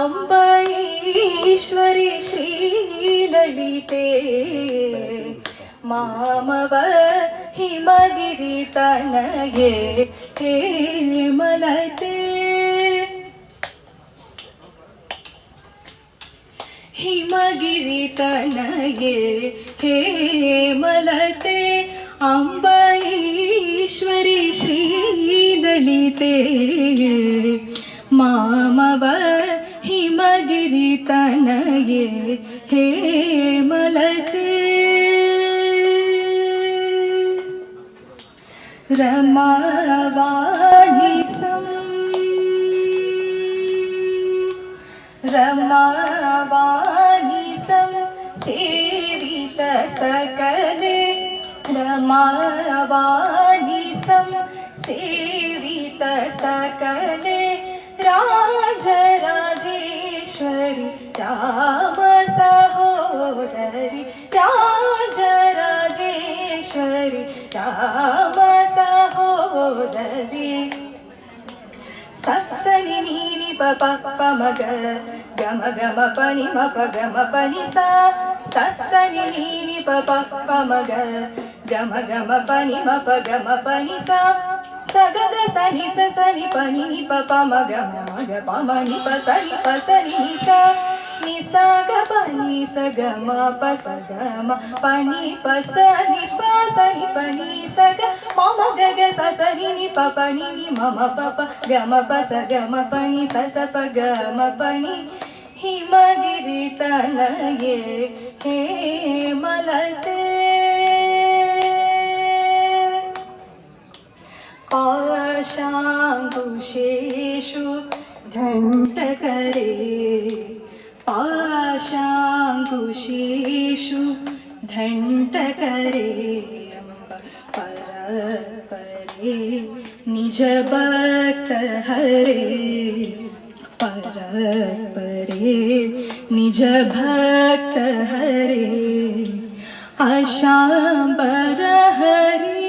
अम्बईश्वरि श्रीललिते मामव हिमगिरितनये हेमलते हिमगिरितनये हेमलते अम्बईश्वरि श्रीललिते मामव हिमगिरितनये हेमलते रमावाणीसं सेवित सकले रमावाणीसं सेवित सकले राजराजेश्वरि राम सहोदरि राजराजेश्वरि राम सहोदरि सत्सनि नीनि पप मग गम गम पनि मप गम पनि सा सत्सनि नीनि पप मग गम गम पनि मप गम पनि सा सगग सनि सनि पनि नि पप मग मग पम नि प सनि नि सा नि सा ग पनि स ग म प स ग म पनि प स नि प सनि पनि स ग मम ग ग स सनि नि प पनि नि मम प प ग म प स ग म पनि स स प ग म पनि हिमगिरितनये हेमलते पाशाङ्कुशेषु घण्टकरे पाशाङ्कुशेषु घण्टकरे परपरे निजभक्त हरे परपरे निजभक्त हरे अशाम्बर हरे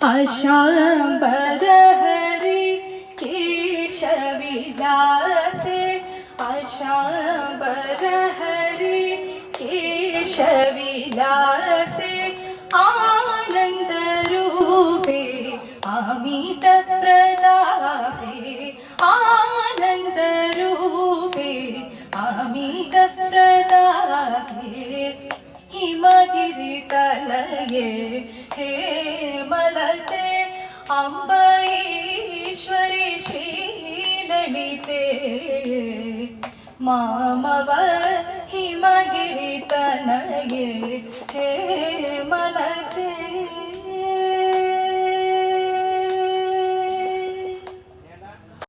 अशाम्बर हरे केशविलासे अशाम्बर हरे केशविलासे आनंद रूपे अमित प्रतापे आनंद रूपे अमित प्रतापे हिमगिरितनये हेमलते अम्बईश्वरि श्रीललिते मामव हिमगिरितनये हे